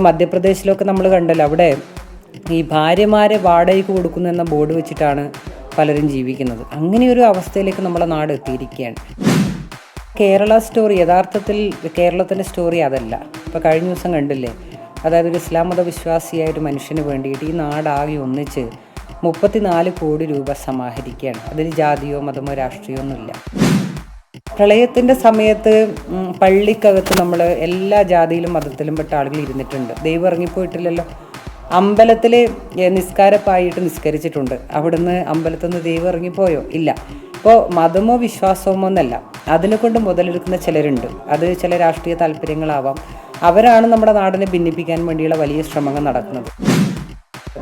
മധ്യപ്രദേശിലൊക്കെ നമ്മൾ കണ്ടല്ലോ, അവിടെ ഈ ഭാര്യമാരെ വാടകയ്ക്ക് കൊടുക്കുന്നു എന്ന ബോർഡ് വെച്ചിട്ടാണ് പലരും ജീവിക്കുന്നത്. അങ്ങനെയൊരു അവസ്ഥയിലേക്ക് നമ്മളെ നാട് എത്തിയിരിക്കുകയാണ്. കേരള സ്റ്റോറി യഥാർത്ഥത്തിൽ കേരളത്തിൻ്റെ സ്റ്റോറി അതല്ല. ഇപ്പോൾ കഴിഞ്ഞ ദിവസം കണ്ടില്ലേ, അതായത് ഒരു ഇസ്ലാം മത വിശ്വാസിയായ ഒരു മനുഷ്യന് വേണ്ടിയിട്ട് ഈ നാടാകെ ഒന്നിച്ച് 34 കോടി രൂപ സമാഹരിക്കുകയാണ്. അതിൽ ജാതിയോ മതമോ രാഷ്ട്രീയമോ ഒന്നുമില്ല. പ്രളയത്തിൻ്റെ സമയത്ത് പള്ളിക്കകത്ത് നമ്മൾ എല്ലാ ജാതിയിലും മതത്തിലും പെട്ട ആളുകൾ ഇരുന്നിട്ടുണ്ട്. ദൈവം ഇറങ്ങിപ്പോയിട്ടില്ലല്ലോ. അമ്പലത്തിൽ നിസ്കാരപ്പായിട്ട് നിസ്കരിച്ചിട്ടുണ്ട്. അവിടുന്ന് അമ്പലത്തിൽ നിന്ന് ദൈവം ഇറങ്ങിപ്പോയോ? ഇല്ല. ഇപ്പോൾ മതമോ വിശ്വാസമോ എന്നല്ല, അതിനെ കൊണ്ട് മുതലെടുക്കുന്ന ചിലരുണ്ട്. അത് ചില രാഷ്ട്രീയ താല്പര്യങ്ങളാവാം. അവരാണ് നമ്മുടെ നാടിനെ ഭിന്നിപ്പിക്കാൻ വേണ്ടിയുള്ള വലിയ ശ്രമങ്ങൾ നടക്കുന്നത്.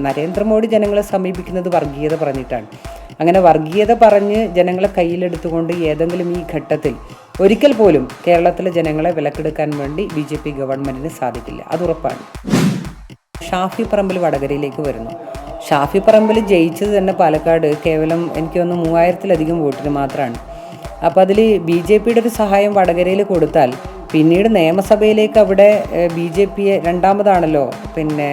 നരേന്ദ്രമോദി ജനങ്ങളെ സമീപിക്കുന്നത് വർഗീയത പറഞ്ഞിട്ടാണ്. അങ്ങനെ വർഗീയത പറഞ്ഞ് ജനങ്ങളെ കയ്യിലെടുത്തുകൊണ്ട് ഏതെങ്കിലും ഈ ഘട്ടത്തിൽ ഒരിക്കൽ പോലും കേരളത്തിലെ ജനങ്ങളെ വിലക്കെടുക്കാൻ വേണ്ടി BJP ഗവൺമെൻറ്റിന് സാധിക്കില്ല, അതുറപ്പാണ്. ഷാഫി പറമ്പിൽ വടകരയിലേക്ക് വരുന്നു. ഷാഫി പറമ്പിൽ ജയിച്ചത് തന്നെ പാലക്കാട് കേവലം എനിക്ക് തോന്നുന്നു 3000-ലധികം വോട്ടിന് മാത്രമാണ്. അപ്പോൾ അതിൽ BJPയുടെ ഒരു സഹായം വടകരയിൽ കൊടുത്താൽ പിന്നീട് നിയമസഭയിലേക്ക് അവിടെ BJP രണ്ടാമതാണല്ലോ പിന്നെ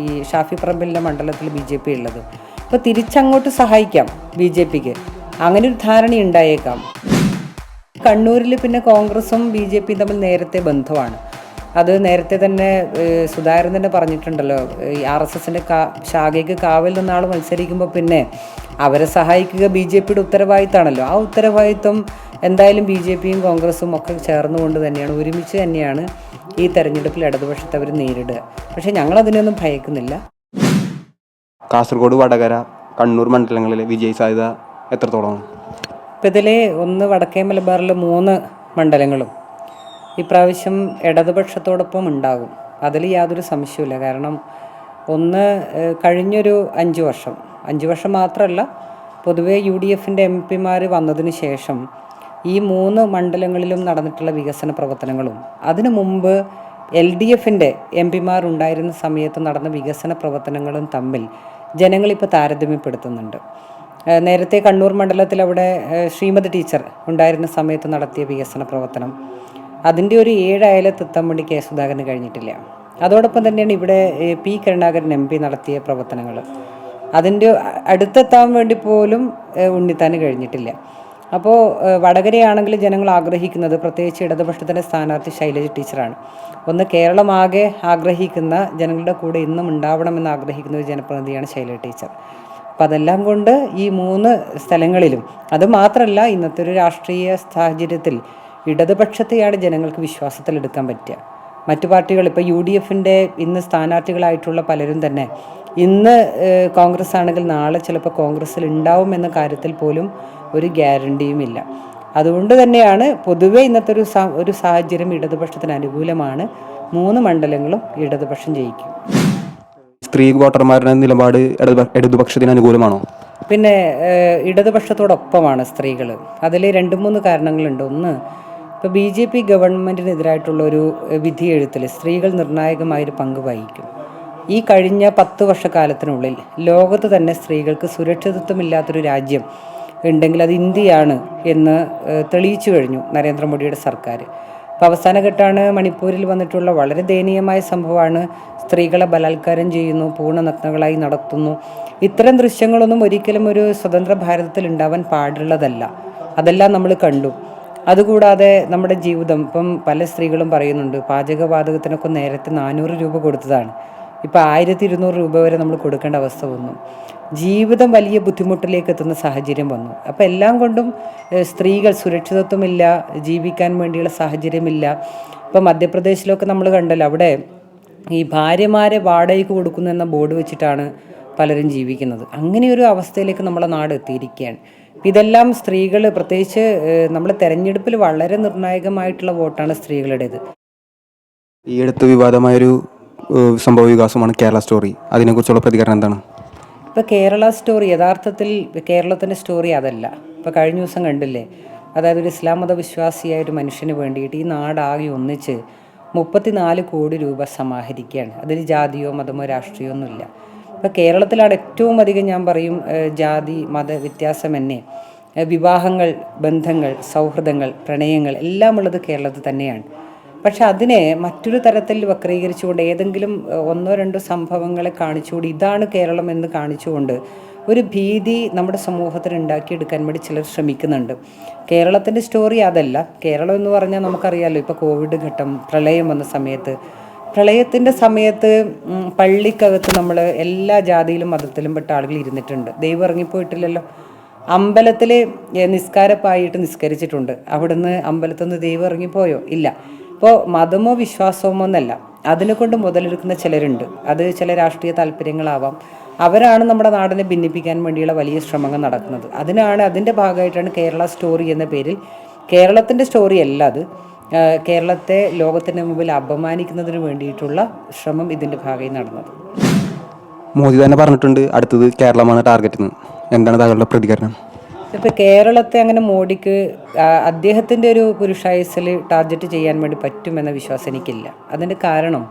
ഈ ഷാഫി പറമ്പിലിൻ്റെ മണ്ഡലത്തിൽ BJP ഉള്ളത്. അപ്പോൾ തിരിച്ചങ്ങോട്ട് സഹായിക്കാം BJPക്ക്, അങ്ങനെ ഒരു ധാരണ ഉണ്ടായേക്കാം. കണ്ണൂരിൽ പിന്നെ കോൺഗ്രസും BJPയും തമ്മിൽ നേരത്തെ ബന്ധമാണ്. അത് നേരത്തെ തന്നെ സുധാകരൻ തന്നെ പറഞ്ഞിട്ടുണ്ടല്ലോ, ഈ RSSൻ്റെ ശാഖയ്ക്ക് കാവൽ നിന്നാൾ മത്സരിക്കുമ്പോൾ പിന്നെ അവരെ സഹായിക്കുക BJPയുടെ ഉത്തരവാദിത്തമാണല്ലോ. ആ ഉത്തരവാദിത്വം എന്തായാലും BJPയും കോൺഗ്രസും ഒക്കെ ചേർന്നുകൊണ്ട് തന്നെയാണ്, ഒരുമിച്ച് തന്നെയാണ് ഈ തെരഞ്ഞെടുപ്പിൽ ഇടതുപക്ഷത്തെ അവർ നേരിടുക. പക്ഷേ ഞങ്ങളതിനൊന്നും ഭയക്കുന്നില്ല. കാസർഗോഡ്, വടകര, കണ്ണൂർ മണ്ഡലങ്ങളിൽ വിജയ സാധ്യത എത്രത്തോളം? ഇപ്പം ഇതിൽ ഒന്ന് വടക്കേ മലബാറിൽ 3 മണ്ഡലങ്ങളും ഇപ്രാവശ്യം ഇടതുപക്ഷത്തോടൊപ്പം ഉണ്ടാകും. അതിൽ യാതൊരു സംശയമില്ല. കാരണം ഒന്ന് കഴിഞ്ഞൊരു 5 വർഷം മാത്രമല്ല, പൊതുവേ UDFൻ്റെ MP വന്നതിന് ശേഷം ഈ 3 മണ്ഡലങ്ങളിലും നടന്നിട്ടുള്ള വികസന പ്രവർത്തനങ്ങളും അതിനു മുമ്പ് LDFൻ്റെ MP ഉണ്ടായിരുന്ന സമയത്ത് നടന്ന വികസന പ്രവർത്തനങ്ങളും തമ്മിൽ ജനങ്ങളിപ്പോൾ താരതമ്യപ്പെടുത്തുന്നുണ്ട്. നേരത്തെ കണ്ണൂർ മണ്ഡലത്തിൽ അവിടെ ശ്രീമതി ടീച്ചർ ഉണ്ടായിരുന്ന സമയത്ത് നടത്തിയ വികസന പ്രവർത്തനം, അതിൻ്റെ ഒരു 7 അയലത്തെത്താൻ വേണ്ടി K. സുധാകരന് കഴിഞ്ഞിട്ടില്ല. അതോടൊപ്പം തന്നെയാണ് ഇവിടെ P. കരുണാകരൻ MP നടത്തിയ പ്രവർത്തനങ്ങൾ, അതിൻ്റെ അടുത്തെത്താൻ വേണ്ടി പോലും ഉണ്ണിത്താന് കഴിഞ്ഞിട്ടില്ല. അപ്പോൾ വടകരയാണെങ്കിൽ ജനങ്ങൾ ആഗ്രഹിക്കുന്നത്, പ്രത്യേകിച്ച് ഇടതുപക്ഷത്തിൻ്റെ സ്ഥാനാർത്ഥി ശൈലജ ടീച്ചറാണ്. ഒന്ന് കേരളമാകെ ആഗ്രഹിക്കുന്ന, ജനങ്ങളുടെ കൂടെ ഇന്നും ഉണ്ടാവണമെന്ന് ആഗ്രഹിക്കുന്ന ഒരു ജനപ്രതിനിധിയാണ് ശൈലജ ടീച്ചർ. അപ്പോൾ അതെല്ലാം കൊണ്ട് ഈ 3 സ്ഥലങ്ങളിലും, അത് മാത്രമല്ല ഇന്നത്തെ ഒരു രാഷ്ട്രീയ സാഹചര്യത്തിൽ ഇടതുപക്ഷത്തെയാണ് ജനങ്ങൾക്ക് വിശ്വാസത്തിലെടുക്കാൻ പറ്റുക. മറ്റു പാർട്ടികൾ ഇപ്പോൾ UDFൻ്റെ ഇന്ന് സ്ഥാനാർത്ഥികളായിട്ടുള്ള പലരും തന്നെ ഇന്ന് കോൺഗ്രസ് ആണെങ്കിൽ നാളെ ചിലപ്പോൾ കോൺഗ്രസ്സിൽ ഉണ്ടാവുമെന്ന കാര്യത്തിൽ പോലും ഒരു ഗ്യാരണ്ടിയുമില്ല. അതുകൊണ്ട് തന്നെയാണ് പൊതുവെ ഇന്നത്തെ ഒരു സാഹചര്യം ഇടതുപക്ഷത്തിന് അനുകൂലമാണ്. 3 മണ്ഡലങ്ങളും ഇടതുപക്ഷം ജയിക്കും. സ്ത്രീ വോട്ടർമാരുടെ നിലപാട് ഇടതുപക്ഷത്തിന് അനുകൂലമാണോ? പിന്നെ ഇടതുപക്ഷത്തോടൊപ്പമാണ് സ്ത്രീകൾ. അതിൽ 2-3 കാരണങ്ങളുണ്ട്. ഒന്ന്, ഇപ്പോൾ BJP ഗവൺമെൻറ്റിനെതിരായിട്ടുള്ളൊരു വിധിയെഴുത്തിൽ സ്ത്രീകൾ നിർണായകമായൊരു പങ്ക് വഹിക്കും. ഈ കഴിഞ്ഞ 10 വർഷക്കാലത്തിനുള്ളിൽ ലോകത്ത് തന്നെ സ്ത്രീകൾക്ക് സുരക്ഷിതത്വമില്ലാത്തൊരു രാജ്യം ഉണ്ടെങ്കിൽ അത് ഇന്ത്യയാണ് എന്ന് തെളിയിച്ചു കഴിഞ്ഞു നരേന്ദ്രമോദിയുടെ സർക്കാർ. ഇപ്പോൾ അവസാനഘട്ടമാണ് മണിപ്പൂരിൽ വന്നിട്ടുള്ള വളരെ ദയനീയമായ സംഭവമാണ്. സ്ത്രീകളെ ബലാത്കാരം ചെയ്യുന്നു, പൂർണ്ണനഗ്നകളായി നടത്തുന്നു. ഇത്തരം ദൃശ്യങ്ങളൊന്നും ഒരിക്കലും ഒരു സ്വതന്ത്ര ഭാരതത്തിൽ ഉണ്ടാവാൻ പാടുള്ളതല്ല. അതെല്ലാം നമ്മൾ കണ്ടു. അതുകൂടാതെ നമ്മുടെ ജീവിതം, ഇപ്പം പല സ്ത്രീകളും പറയുന്നുണ്ട്, പാചകവാതകത്തിനൊക്കെ നേരത്തെ 400 രൂപ കൊടുത്തതാണ്, ഇപ്പോൾ 1200 രൂപ വരെ നമ്മൾ കൊടുക്കേണ്ട അവസ്ഥ വന്നു. ജീവിതം വലിയ ബുദ്ധിമുട്ടിലേക്ക് എത്തുന്ന സാഹചര്യം വന്നു. അപ്പോൾ എല്ലാം കൊണ്ടും സ്ത്രീകൾ സുരക്ഷിതത്വമില്ല, ജീവിക്കാൻ വേണ്ടിയുള്ള സാഹചര്യമില്ല. ഇപ്പോൾ മധ്യപ്രദേശിലൊക്കെ നമ്മൾ കണ്ടല്ലോ, അവിടെ ഈ ഭാര്യമാരെ വാടകയ്ക്ക് കൊടുക്കുന്നു എന്ന ബോർഡ് വെച്ചിട്ടാണ് പലരും ജീവിക്കുന്നത്. അങ്ങനെയൊരു അവസ്ഥയിലേക്ക് നമ്മളെ നാട് എത്തിയിരിക്കുകയാണ്. ഇതെല്ലാം സ്ത്രീകൾ, പ്രത്യേകിച്ച് നമ്മുടെ തെരഞ്ഞെടുപ്പിൽ വളരെ നിർണായകമായിട്ടുള്ള വോട്ടാണ് സ്ത്രീകളുടേത്. ഈ അടുത്ത് വിവാദമായൊരു സംഭവ വികാസമാണ് കേരള സ്റ്റോറി. അതിനെക്കുറിച്ചുള്ള പ്രതികരണം എന്താണ്? ഇപ്പോൾ കേരള സ്റ്റോറി യഥാർത്ഥത്തിൽ കേരളത്തിൻ്റെ സ്റ്റോറി അതല്ല. ഇപ്പോൾ കഴിഞ്ഞ ദിവസം കണ്ടില്ലേ, അതായത് ഒരു ഇസ്ലാം മത വിശ്വാസിയായ ഒരു മനുഷ്യന് വേണ്ടിയിട്ട് ഈ നാടാകെ ഒന്നിച്ച് 34 കോടി രൂപ സമാഹരിക്കുകയാണ്. അതിൽ ജാതിയോ മതമോ രാഷ്ട്രീയമോ ഒന്നുമില്ല. ഇപ്പോൾ കേരളത്തിലാണ് ഏറ്റവും അധികം, ഞാൻ പറയും, ജാതി മത വ്യത്യാസമെന്നെ വിവാഹങ്ങൾ, ബന്ധങ്ങൾ, സൗഹൃദങ്ങൾ, പ്രണയങ്ങൾ എല്ലാം ഉള്ളത് കേരളത്തിൽ തന്നെയാണ്. പക്ഷെ അതിനെ മറ്റൊരു തരത്തിൽ വക്രീകരിച്ചുകൊണ്ട് ഏതെങ്കിലും ഒന്നോ രണ്ടോ സംഭവങ്ങളെ കാണിച്ചുകൊണ്ട് ഇതാണ് കേരളം എന്ന് കാണിച്ചുകൊണ്ട് ഒരു ഭീതി നമ്മുടെ സമൂഹത്തിൽ ഉണ്ടാക്കിയെടുക്കാൻ വേണ്ടി ചിലർ ശ്രമിക്കുന്നുണ്ട്. കേരളത്തിൻ്റെ സ്റ്റോറി അതല്ല. കേരളം എന്ന് പറഞ്ഞാൽ നമുക്കറിയാമല്ലോ, ഇപ്പോൾ കോവിഡ് ഘട്ടം, പ്രളയം വന്ന സമയത്ത്, പ്രളയത്തിൻ്റെ സമയത്ത് പള്ളിക്കകത്ത് നമ്മൾ എല്ലാ ജാതിയിലും മതത്തിലും പെട്ട ആളുകൾ ഇരുന്നിട്ടുണ്ട്. ദൈവം ഇറങ്ങിപ്പോയിട്ടില്ലല്ലോ. അമ്പലത്തിൽ നിസ്കാരപ്പായിട്ട് നിസ്കരിച്ചിട്ടുണ്ട്. അവിടുന്ന് അമ്പലത്തിൽ നിന്ന് ദൈവം ഇറങ്ങിപ്പോയോ? ഇല്ല. ഇപ്പോൾ മതമോ വിശ്വാസമോ എന്നല്ല, അതിനെ കൊണ്ട് മുതലെടുക്കുന്ന ചിലരുണ്ട്. അത് ചില രാഷ്ട്രീയ താല്പര്യങ്ങളാവാം. അവരാണ് നമ്മുടെ നാടിനെ ഭിന്നിപ്പിക്കാൻ വേണ്ടിയുള്ള വലിയ ശ്രമങ്ങൾ നടക്കുന്നത്. അതിൻ്റെ ഭാഗമായിട്ടാണ് കേരള സ്റ്റോറി എന്ന പേരിൽ, കേരളത്തിൻ്റെ സ്റ്റോറി അല്ല അത്, കേരളത്തെ ലോകത്തിൻ്റെ മുമ്പിൽ അപമാനിക്കുന്നതിന് വേണ്ടിയിട്ടുള്ള ശ്രമം ഇതിൻ്റെ ഭാഗമായി നടന്നത്. മോദി തന്നെ പറഞ്ഞിട്ടുണ്ട് അടുത്തത് കേരളമാണ് ടാർഗറ്റ് എന്ന്. എന്താണ് താങ്കളുടെ പ്രതികരണം? ഇപ്പോൾ കേരളത്തെ അങ്ങനെ മോഡിക്ക് അദ്ദേഹത്തിൻ്റെ ഒരു പുരുഷായുസ്സിൽ ടാർഗറ്റ് ചെയ്യാൻ വേണ്ടി പറ്റുമെന്ന വിശ്വാസം എനിക്കില്ല. അതിൻ്റെ കാരണം,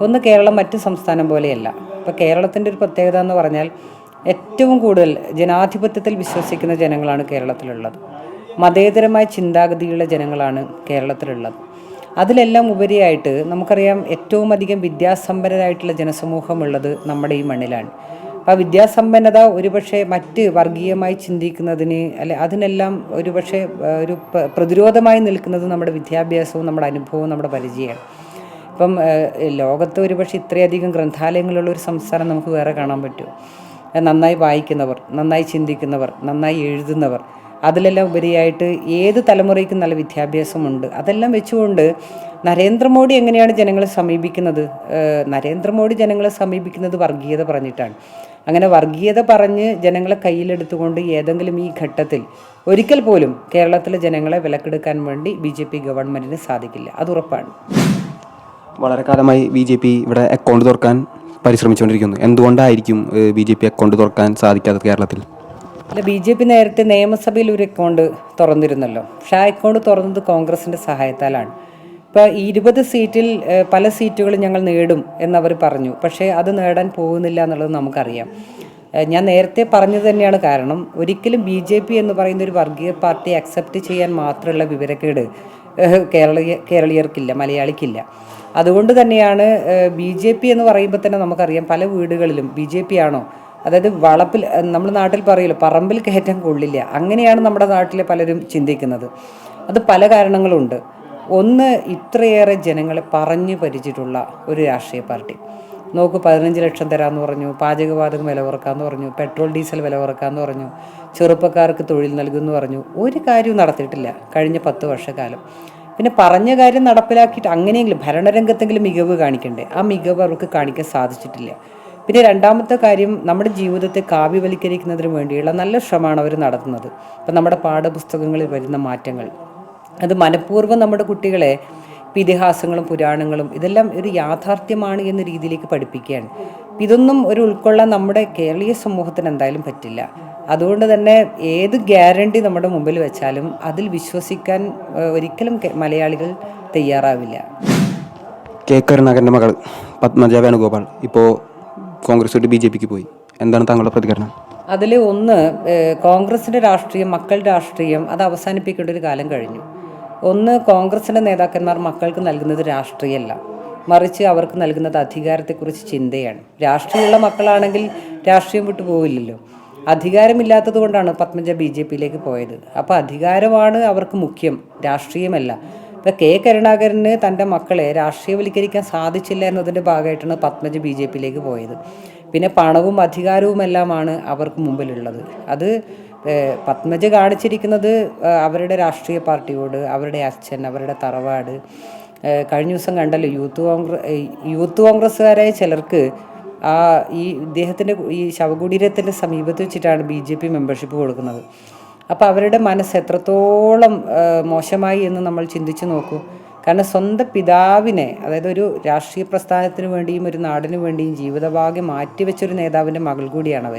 ഒന്ന്, കേരളം മറ്റ് സംസ്ഥാനം പോലെയല്ല. ഇപ്പോൾ കേരളത്തിൻ്റെ ഒരു പ്രത്യേകത എന്ന് പറഞ്ഞാൽ ഏറ്റവും കൂടുതൽ ജനാധിപത്യത്തിൽ വിശ്വസിക്കുന്ന ജനങ്ങളാണ് കേരളത്തിലുള്ളത്. മതേതരമായ ചിന്താഗതിയുള്ള ജനങ്ങളാണ് കേരളത്തിലുള്ളത്. അതിലെല്ലാം ഉപരിയായിട്ട് നമുക്കറിയാം, ഏറ്റവും അധികം വിദ്യാസമ്പന്നരായിട്ടുള്ള ജനസമൂഹമുള്ളത് നമ്മുടെ ഈ മണ്ണിലാണ്. അപ്പോൾ ആ വിദ്യാസമ്പന്നത ഒരുപക്ഷെ മറ്റ് വർഗീയമായി ചിന്തിക്കുന്നതിന് അതിനെല്ലാം ഒരുപക്ഷെ ഒരു പ്രതിരോധമായി നിൽക്കുന്നത് നമ്മുടെ വിദ്യാഭ്യാസവും നമ്മുടെ അനുഭവവും നമ്മുടെ പരിചയമാണ്. ഇപ്പം ലോകത്ത് ഒരുപക്ഷെ ഇത്രയധികം ഗ്രന്ഥാലയങ്ങളുള്ള ഒരു സംസ്ഥാനം നമുക്ക് വേറെ കാണാൻ പറ്റുമോ? നന്നായി വായിക്കുന്നവർ, നന്നായി ചിന്തിക്കുന്നവർ, നന്നായി എഴുതുന്നവർ, അതിലെല്ലാം ഉപരിയായിട്ട് ഏത് തലമുറയ്ക്കും നല്ല വിദ്യാഭ്യാസമുണ്ട്. അതെല്ലാം വെച്ചുകൊണ്ട് നരേന്ദ്രമോദി എങ്ങനെയാണ് ജനങ്ങളെ സമീപിക്കുന്നത്? നരേന്ദ്രമോദി ജനങ്ങളെ സമീപിക്കുന്നത് വർഗീയത പറഞ്ഞിട്ടാണ്. അങ്ങനെ വർഗീയത പറഞ്ഞ് ജനങ്ങളെ കയ്യിലെടുത്തുകൊണ്ട് ഏതെങ്കിലും ഈ ഘട്ടത്തിൽ ഒരിക്കൽ പോലും കേരളത്തിലെ ജനങ്ങളെ വിലക്കെടുക്കാൻ വേണ്ടി BJP ഗവൺമെൻറ്റിന് സാധിക്കില്ല. അത് ഉറപ്പാണ്. വളരെ കാലമായി BJP ഇവിടെ അക്കൗണ്ട് തുറക്കാൻ പരിശ്രമിച്ചുകൊണ്ടിരിക്കുന്നു. എന്തുകൊണ്ടായിരിക്കും BJP അക്കൗണ്ട് തുറക്കാൻ സാധിക്കാത്തത് കേരളത്തിൽ? അല്ല, BJP നേരത്തെ നിയമസഭയിൽ ഒരു അക്കൗണ്ട് തുറന്നിരുന്നല്ലോ. പക്ഷേ ആ അക്കൗണ്ട് തുറന്നത് കോൺഗ്രസിൻ്റെ സഹായത്താലാണ്. ഇപ്പോൾ 20 സീറ്റിൽ പല സീറ്റുകളും ഞങ്ങൾ നേടും എന്നവർ പറഞ്ഞു. പക്ഷേ അത് നേടാൻ പോകുന്നില്ല എന്നുള്ളത് നമുക്കറിയാം. ഞാൻ നേരത്തെ പറഞ്ഞത് തന്നെയാണ് കാരണം. ഒരിക്കലും BJP എന്ന് പറയുന്ന ഒരു വർഗീയ പാർട്ടി അക്സെപ്റ്റ് ചെയ്യാൻ മാത്രമുള്ള വിവരക്കേട് കേരളീയർക്കില്ല, മലയാളിക്കില്ല. അതുകൊണ്ട് തന്നെയാണ് BJP എന്ന് പറയുമ്പോൾ തന്നെ നമുക്കറിയാം പല വീടുകളിലും BJP ആണോ, അതായത് വളപ്പിൽ, നമ്മുടെ നാട്ടിൽ പറയില്ല, പറമ്പിൽ കയറ്റാൻ കൊള്ളില്ല. അങ്ങനെയാണ് നമ്മുടെ നാട്ടിലെ പലരും ചിന്തിക്കുന്നത്. അത് പല കാരണങ്ങളുണ്ട്. ഒന്ന്, ഇത്രയേറെ ജനങ്ങളെ പറഞ്ഞു പരിചിട്ടുള്ള ഒരു രാഷ്ട്രീയ പാർട്ടി. നോക്കൂ, 15 ലക്ഷം തരാമെന്ന് പറഞ്ഞു, പാചകവാതകം വില കുറക്കാമെന്ന് പറഞ്ഞു, പെട്രോൾ ഡീസൽ വില കുറക്കാമെന്ന് പറഞ്ഞു, ചെറുപ്പക്കാർക്ക് തൊഴിൽ നൽകുമെന്ന് പറഞ്ഞു. ഒരു കാര്യവും നടത്തിയിട്ടില്ല കഴിഞ്ഞ 10 വർഷക്കാലം. പിന്നെ പറഞ്ഞ കാര്യം നടപ്പിലാക്കിയിട്ട് അങ്ങനെയെങ്കിലും ഭരണരംഗത്തെങ്കിലും മികവ് കാണിക്കണ്ടേ? ആ മികവ് അവർക്ക് കാണിക്കാൻ സാധിച്ചിട്ടില്ല. പിന്നെ രണ്ടാമത്തെ കാര്യം, നമ്മുടെ ജീവിതത്തെ കാവ്യവൽക്കരിക്കുന്നതിന് വേണ്ടിയുള്ള നല്ല ശ്രമമാണ് അവർ നടത്തുന്നത്. ഇപ്പം നമ്മുടെ പാഠപുസ്തകങ്ങളിൽ വരുന്ന മാറ്റങ്ങൾ, അത് മനഃപൂർവ്വം നമ്മുടെ കുട്ടികളെ ഇതിഹാസങ്ങളും പുരാണങ്ങളും ഇതെല്ലാം ഒരു യാഥാർത്ഥ്യമാണ് എന്ന രീതിയിലേക്ക് പഠിപ്പിക്കുകയാണ്. ഇതൊന്നും ഒരു ഉൾക്കൊള്ളാൻ നമ്മുടെ കേരളീയ സമൂഹത്തിന് എന്തായാലും പറ്റില്ല. അതുകൊണ്ട് തന്നെ ഏത് ഗ്യാരണ്ടി നമ്മുടെ മുമ്പിൽ വെച്ചാലും അതിൽ വിശ്വസിക്കാൻ ഒരിക്കലും മലയാളികൾ തയ്യാറാവില്ല. കരുണാകരൻ്റെ മകൾ പത്മജ വേണുഗോപാൽ ഇപ്പോൾ കോൺഗ്രസ് വിട്ട് BJPക്ക് പോയി. എന്താണ് താങ്കളുടെ പ്രതികരണം? അതിൽ ഒന്ന്, കോൺഗ്രസിൻ്റെ രാഷ്ട്രീയം, മക്കൾ രാഷ്ട്രീയം, അത് അവസാനിപ്പിക്കേണ്ട ഒരു കാലം കഴിഞ്ഞു. ഒന്ന്, കോൺഗ്രസിൻ്റെ നേതാക്കന്മാർ മക്കൾക്ക് നൽകുന്നത് രാഷ്ട്രീയമല്ല, മറിച്ച് അവർക്ക് നൽകുന്നത് അധികാരത്തെക്കുറിച്ച് ചിന്തയാണ്. രാഷ്ട്രീയമുള്ള മക്കളാണെങ്കിൽ രാഷ്ട്രീയം വിട്ടു പോവില്ലല്ലോ. അധികാരമില്ലാത്തത് കൊണ്ടാണ് പത്മജ BJPയിലേക്ക് പോയത്. അപ്പോൾ അധികാരമാണ് അവർക്ക് മുഖ്യം, രാഷ്ട്രീയമല്ല. ഇപ്പോൾ കരുണാകരന് തൻ്റെ മക്കളെ രാഷ്ട്രീയവൽക്കരിക്കാൻ സാധിച്ചില്ല എന്നതിൻ്റെ ഭാഗമായിട്ടാണ് പത്മജ BJPയിലേക്ക് പോയത്. പിന്നെ പണവും അധികാരവുമെല്ലാമാണ് അവർക്ക് മുമ്പിലുള്ളത്. അത് പത്മജ കാണിച്ചിരിക്കുന്നത് അവരുടെ രാഷ്ട്രീയ പാർട്ടിയോട്, അവരുടെ അച്ഛൻ, അവരുടെ തറവാട്. കഴിഞ്ഞ ദിവസം കണ്ടല്ലോ, യൂത്ത് കോൺഗ്രസ്സുകാരായ ചിലർക്ക് ഈ ഇദ്ദേഹത്തിൻ്റെ ഈ ശവകുടീരത്തിൻ്റെ സമീപത്ത് വെച്ചിട്ടാണ് BJP മെമ്പർഷിപ്പ് കൊടുക്കുന്നത്. അപ്പോൾ അവരുടെ മനസ്സ് എത്രത്തോളം മോശമായി എന്ന് നമ്മൾ ചിന്തിച്ച് നോക്കൂ. കാരണം സ്വന്തം പിതാവിനെ, അതായത് ഒരു രാഷ്ട്രീയ പ്രസ്ഥാനത്തിന് വേണ്ടിയും ഒരു നാടിനു വേണ്ടിയും ജീവിതഭാഗ്യം മാറ്റിവെച്ചൊരു നേതാവിൻ്റെ മകൾ കൂടിയാണ്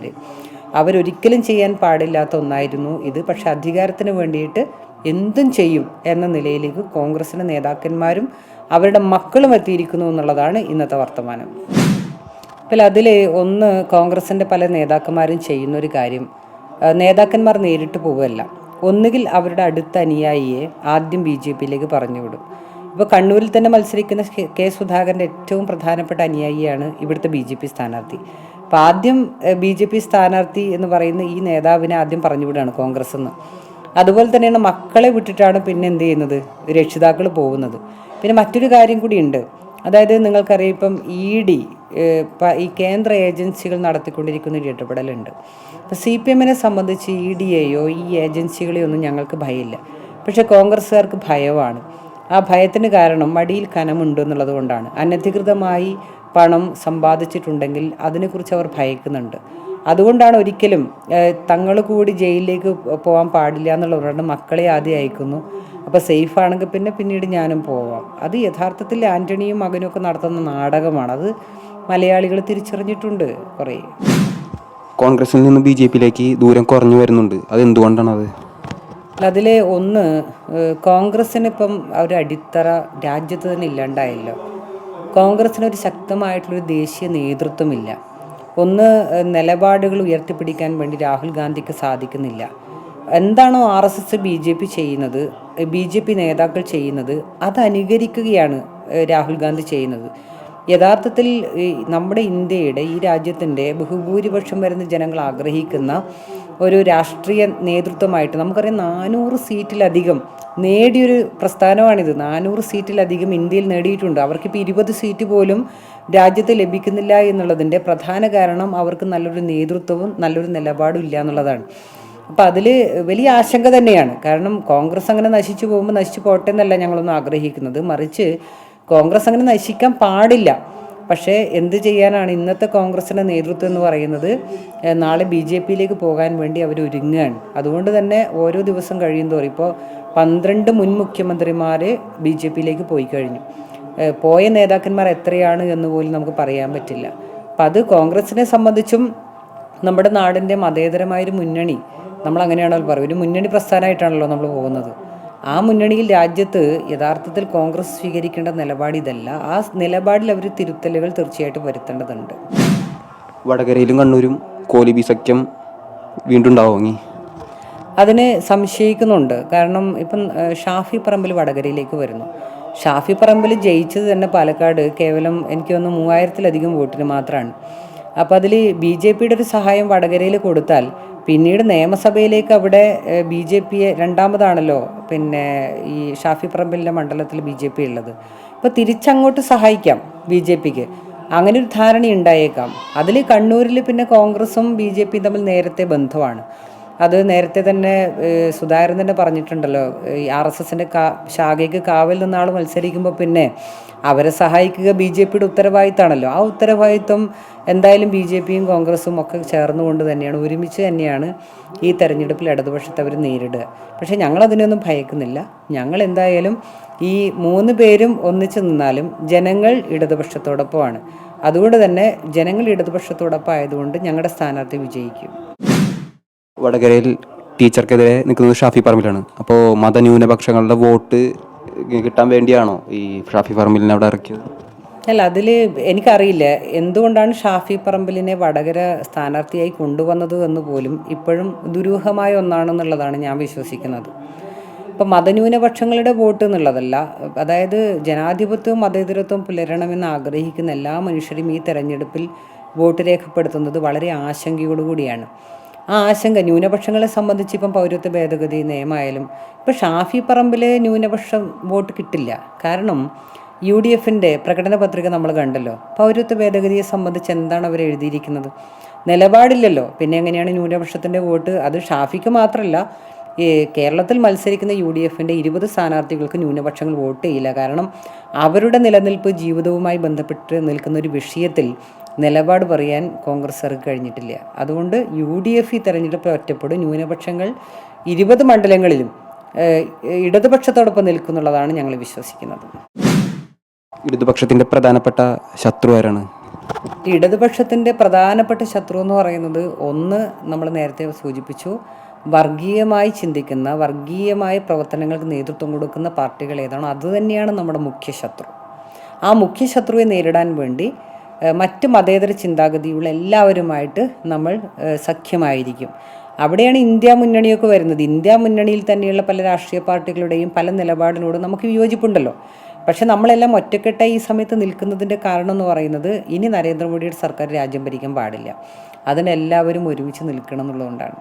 അവരൊരിക്കലും ചെയ്യാൻ പാടില്ലാത്ത ഒന്നായിരുന്നു ഇത്. പക്ഷെ അധികാരത്തിന് വേണ്ടിയിട്ട് എന്തും ചെയ്യും എന്ന നിലയിലേക്ക് കോൺഗ്രസിൻ്റെ നേതാക്കന്മാരും അവരുടെ മക്കളും എത്തിയിരിക്കുന്നു എന്നുള്ളതാണ് ഇന്നത്തെ വർത്തമാനം. അപ്പോൾ അതിൽ ഒന്ന്, കോൺഗ്രസിൻ്റെ പല നേതാക്കന്മാരും ചെയ്യുന്നൊരു കാര്യം, നേതാക്കന്മാർ നേരിട്ട് പോവുകയല്ല, ഒന്നുകിൽ അവരുടെ അടുത്ത അനുയായിയെ ആദ്യം BJPയിലേക്ക് പറഞ്ഞു വിടും. ഇപ്പോൾ കണ്ണൂരിൽ തന്നെ മത്സരിക്കുന്ന കെ സുധാകരൻ്റെ ഏറ്റവും പ്രധാനപ്പെട്ട അനുയായിയാണ് ഇവിടുത്തെ BJP സ്ഥാനാർത്ഥി. അപ്പോൾ ആദ്യം BJP സ്ഥാനാർത്ഥി എന്ന് പറയുന്ന ഈ നേതാവിനെ ആദ്യം പറഞ്ഞുവിടുകയാണ് കോൺഗ്രസ് എന്ന്. അതുപോലെ തന്നെയാണ് മക്കളെ വിട്ടിട്ടാണ് പിന്നെ എന്ത് ചെയ്യുന്നത്, രക്ഷിതാക്കൾ പോകുന്നത്. പിന്നെ മറ്റൊരു കാര്യം കൂടിയുണ്ട്. അതായത് നിങ്ങൾക്കറിയാം, ഇപ്പം ED ഈ കേന്ദ്ര ഏജൻസികൾ നടത്തിക്കൊണ്ടിരിക്കുന്ന ഒരു ഇടപെടലുണ്ട്. അപ്പോൾ CPM-നെ സംബന്ധിച്ച് ED-യെയോ ഈ ഏജൻസികളെയോ ഒന്നും ഞങ്ങൾക്ക് ഭയമില്ല. പക്ഷേ കോൺഗ്രസ്സുകാർക്ക് ഭയമാണ്. ആ ഭയത്തിന് കാരണം മടിയിൽ കനമുണ്ട് എന്നുള്ളത് കൊണ്ടാണ്. അനധികൃതമായി പണം സമ്പാദിച്ചിട്ടുണ്ടെങ്കിൽ അതിനെക്കുറിച്ച് അവർ ഭയക്കുന്നുണ്ട്. അതുകൊണ്ടാണ് ഒരിക്കലും തങ്ങൾ കൂടി ജയിലിലേക്ക് പോകാൻ പാടില്ല എന്നുള്ളതുകൊണ്ട് മക്കളെ ആദ്യം അയക്കുന്നു. അപ്പോൾ സേഫ് ആണെങ്കിൽ പിന്നീട് ഞാനും പോവാം. അത് യഥാർത്ഥത്തിൽ ആൻ്റണിയും മകനും ഒക്കെ നടത്തുന്ന നാടകമാണ്. അത് മലയാളികൾ തിരിച്ചറിഞ്ഞിട്ടുണ്ട് കുറേ. കോൺഗ്രസിൽ നിന്ന് BJP-യിലേക്ക് ദൂരം കുറഞ്ഞു വരുന്നുണ്ട്, അതെന്തുകൊണ്ടാണത്? അതിൽ ഒന്ന്, കോൺഗ്രസ്സിനിപ്പം ഒരു അടിത്തറ രാജ്യത്ത് തന്നെ ഇല്ലാണ്ടായല്ലോ. കോൺഗ്രസ്സിനൊരു ശക്തമായിട്ടുള്ളൊരു ദേശീയ നേതൃത്വമില്ല. ഒന്ന്, നിലപാടുകൾ ഉയർത്തിപ്പിടിക്കാൻ വേണ്ടി രാഹുൽ ഗാന്ധിക്ക് സാധിക്കുന്നില്ല. എന്താണോ RSS BJP ചെയ്യുന്നത്, BJP നേതാക്കൾ ചെയ്യുന്നത്, അത് അനുകരിക്കുകയാണ് രാഹുൽ ഗാന്ധി ചെയ്യുന്നത്. യഥാർത്ഥത്തിൽ നമ്മുടെ ഇന്ത്യയുടെ, ഈ രാജ്യത്തിൻ്റെ ബഹുഭൂരിപക്ഷം വരുന്ന ജനങ്ങൾ ആഗ്രഹിക്കുന്ന ഒരു രാഷ്ട്രീയ നേതൃത്വമായിട്ട് നമുക്കറിയാം. 400 സീറ്റിലധികം നേടിയൊരു പ്രസ്ഥാനമാണിത്. 400 സീറ്റിലധികം ഇന്ത്യയിൽ നേടിയിട്ടുണ്ട്. അവർക്കിപ്പോൾ 20 സീറ്റ് പോലും രാജ്യത്ത് ലഭിക്കുന്നില്ല എന്നുള്ളതിൻ്റെ പ്രധാന കാരണം അവർക്ക് നല്ലൊരു നേതൃത്വവും നല്ലൊരു നിലപാടും ഇല്ല എന്നുള്ളതാണ്. അപ്പോൾ അതിൽ വലിയ ആശങ്ക തന്നെയാണ്. കാരണം കോൺഗ്രസ് അങ്ങനെ നശിച്ചു പോകുമ്പോൾ നശിച്ചു പോട്ടെ എന്നല്ല ഞങ്ങളൊന്നും ആഗ്രഹിക്കുന്നത്. മറിച്ച് കോൺഗ്രസ് അങ്ങനെ നശിക്കാൻ പാടില്ല. പക്ഷേ എന്ത് ചെയ്യാനാണ്, ഇന്നത്തെ കോൺഗ്രസിൻ്റെ നേതൃത്വം എന്ന് പറയുന്നത് നാളെ BJP-യിലേക്ക് പോകാൻ വേണ്ടി അവർ ഒരുങ്ങുകയാണ്. അതുകൊണ്ട് തന്നെ ഓരോ ദിവസം കഴിയുന്തോറും ഇപ്പോൾ 12 മുൻ മുഖ്യമന്ത്രിമാർ BJP-യിലേക്ക് പോയി കഴിഞ്ഞു. പോയ നേതാക്കന്മാർ എത്രയാണ് എന്ന് പോലും നമുക്ക് പറയാൻ പറ്റില്ല. അപ്പം അത് കോൺഗ്രസിനെ സംബന്ധിച്ചും നമ്മുടെ നാടിൻ്റെ മതേതരമായൊരു മുന്നണി, നമ്മളങ്ങനെയാണല്ലോ പറയുക, ഒരു മുന്നണി പ്രസ്ഥാനമായിട്ടാണല്ലോ നമ്മൾ പോകുന്നത്. ആ മുന്നണിയിൽ രാജ്യത്ത് യഥാർത്ഥത്തിൽ കോൺഗ്രസ് സ്വീകരിക്കേണ്ട നിലപാട് ഇതല്ല. ആ നിലപാടിൽ അവർ തിരുത്തലുകൾ തീർച്ചയായിട്ടും വരുത്തേണ്ടതുണ്ട്. വടകരയിലും കണ്ണൂരും കോലിബി സഖ്യം വീണ്ടും ഉണ്ടാവുമെങ്കിൽ അതിന് സംശയിക്കുന്നുണ്ട്. കാരണം ഇപ്പം ഷാഫി പറമ്പിൽ വടകരയിലേക്ക് വരുന്നു. ഷാഫി പറമ്പിൽ ജയിച്ചത് തന്നെ പാലക്കാട് കേവലം എനിക്ക് തോന്നുന്നു 3000-ലധികം വോട്ടിന് മാത്രമാണ്. അപ്പോൾ അതിൽ BJP-യുടെ ഒരു സഹായം വടകരയിൽ കൊടുത്താൽ പിന്നീട് നിയമസഭയിലേക്ക് അവിടെ BJP-യെ രണ്ടാമതാണല്ലോ പിന്നെ ഈ ഷാഫി പറമ്പിലിൻ്റെ മണ്ഡലത്തിൽ BJP ഉള്ളത്. ഇപ്പോൾ തിരിച്ചങ്ങോട്ട് സഹായിക്കാം BJP-ക്ക്, അങ്ങനെ ഒരു ധാരണ ഉണ്ടായേക്കാം. അതിൽ കണ്ണൂരിൽ പിന്നെ കോൺഗ്രസും BJP-യും തമ്മിൽ നേരത്തെ ബന്ധമാണ്. അത് നേരത്തെ തന്നെ സുധാകരൻ തന്നെ പറഞ്ഞിട്ടുണ്ടല്ലോ, ഈ RSS-ൻ്റെ ശാഖയ്ക്ക് കാവൽ നിന്ന ആൾ മത്സരിക്കുമ്പോൾ പിന്നെ അവരെ സഹായിക്കുക BJP-യുടെ ഉത്തരവാദിത്തമാണല്ലോ. ആ ഉത്തരവാദിത്വം എന്തായാലും BJP-യും കോൺഗ്രസും ഒക്കെ ചേർന്നുകൊണ്ട് തന്നെയാണ്, ഒരുമിച്ച് തന്നെയാണ് ഈ തെരഞ്ഞെടുപ്പിൽ ഇടതുപക്ഷത്തെ അവർ നേരിടുക. പക്ഷേ ഞങ്ങളതിനൊന്നും ഭയക്കുന്നില്ല. ഞങ്ങൾ എന്തായാലും ഈ 3 പേരും ഒന്നിച്ച് നിന്നാലും ജനങ്ങൾ ഇടതുപക്ഷത്തോടൊപ്പമാണ്. അതുകൊണ്ട് തന്നെ ജനങ്ങൾ ഇടതുപക്ഷത്തോടൊപ്പം ആയതുകൊണ്ട് ഞങ്ങളുടെ സ്ഥാനാർത്ഥി വിജയിക്കും. വടകരയിൽ ടീച്ചർക്കെതിരെ നിൽക്കുന്നത് ഷാഫി പറമ്പിലാണ്. അപ്പോൾ മതന്യൂനപക്ഷങ്ങളുടെ വോട്ട് കിട്ടാൻ വേണ്ടിയാണോ ഈ ഷാഫി പറമ്പിലിനെ അവിടെ ഇറക്കിയത്? അല്ല, അതിൽ എനിക്കറിയില്ല എന്തുകൊണ്ടാണ് ഷാഫി പറമ്പിലിനെ വടകര സ്ഥാനാർത്ഥിയായി കൊണ്ടുവന്നത് എന്ന് പോലും ഇപ്പോഴും ദുരൂഹമായ ഒന്നാണെന്നുള്ളതാണ് ഞാൻ വിശ്വസിക്കുന്നത്. ഇപ്പം മതന്യൂനപക്ഷങ്ങളുടെ വോട്ട് എന്നുള്ളതല്ല, അതായത് ജനാധിപത്യവും മതേതരത്വവും പുലരണമെന്ന് ആഗ്രഹിക്കുന്ന എല്ലാ മനുഷ്യരും ഈ തെരഞ്ഞെടുപ്പിൽ വോട്ട് രേഖപ്പെടുത്തുന്നത് വളരെ ആശങ്കയോടുകൂടിയാണ്. ആ ആശങ്ക ന്യൂനപക്ഷങ്ങളെ സംബന്ധിച്ച് ഇപ്പം പൗരത്വ ഭേദഗതി നിയമമായാലും ഇപ്പം ഷാഫി പറമ്പിൽ ന്യൂനപക്ഷം വോട്ട് കിട്ടില്ല. കാരണം UDF-ൻ്റെ പ്രകടന പത്രിക നമ്മൾ കണ്ടല്ലോ. പൗരത്വ ഭേദഗതിയെ സംബന്ധിച്ച് എന്താണ് അവർ എഴുതിയിരിക്കുന്നത്? നിലപാടില്ലല്ലോ. പിന്നെ എങ്ങനെയാണ് ന്യൂനപക്ഷത്തിൻ്റെ വോട്ട്? അത് ഷാഫിക്ക് മാത്രമല്ല, ഈ കേരളത്തിൽ മത്സരിക്കുന്ന UDF-ൻ്റെ 20 സ്ഥാനാർത്ഥികൾക്ക് ന്യൂനപക്ഷങ്ങൾ വോട്ട് ചെയ്യില്ല. കാരണം അവരുടെ നിലനിൽപ്പ് ജീവിതവുമായി ബന്ധപ്പെട്ട് നിൽക്കുന്ന ഒരു വിഷയത്തിൽ നിലപാട് പറയാൻ കോൺഗ്രസ്സുകാർക്ക് കഴിഞ്ഞിട്ടില്ല. അതുകൊണ്ട് UDF ഈ തെരഞ്ഞെടുപ്പിൽ ഒറ്റപ്പെടും. ന്യൂനപക്ഷങ്ങൾ 20 മണ്ഡലങ്ങളിലും ഇടതുപക്ഷത്തോടൊപ്പം നിൽക്കുന്നുള്ളതാണ് ഞങ്ങൾ വിശ്വസിക്കുന്നത്. ഇടതുപക്ഷത്തിൻ്റെ പ്രധാനപ്പെട്ട ശത്രു ആരാണ്? ഇടതുപക്ഷത്തിൻ്റെ പ്രധാനപ്പെട്ട ശത്രു എന്ന് പറയുന്നത്, ഒന്ന് നമ്മൾ നേരത്തെ സൂചിപ്പിച്ചു, വർഗീയമായി ചിന്തിക്കുന്ന, വർഗീയമായ പ്രവർത്തനങ്ങൾക്ക് നേതൃത്വം കൊടുക്കുന്ന പാർട്ടികൾ ഏതാണോ അതുതന്നെയാണ് നമ്മുടെ മുഖ്യ ശത്രു. ആ മുഖ്യ ശത്രുവിനെ നേരിടാൻ വേണ്ടി മറ്റ് മതേതര ചിന്താഗതിയുള്ള എല്ലാവരുമായിട്ട് നമ്മൾ സഖ്യമായിരിക്കും. അവിടെയാണ് ഇന്ത്യ മുന്നണിയൊക്കെ വരുന്നത്. ഇന്ത്യ മുന്നണിയിൽ തന്നെയുള്ള പല രാഷ്ട്രീയ പാർട്ടികളുടെയും പല നിലപാടിനോടും നമുക്ക് വിയോജിപ്പുണ്ടല്ലോ. പക്ഷെ നമ്മളെല്ലാം ഒറ്റക്കെട്ടായി ഈ സമയത്ത് നിൽക്കുന്നതിൻ്റെ കാരണം എന്ന് പറയുന്നത് ഇനി നരേന്ദ്രമോദിയുടെ സർക്കാർ രാജ്യം ഭരിക്കാൻ പാടില്ല. അതിനെല്ലാവരും ഒരുമിച്ച് നിൽക്കണം എന്നുള്ളതുകൊണ്ടാണ്.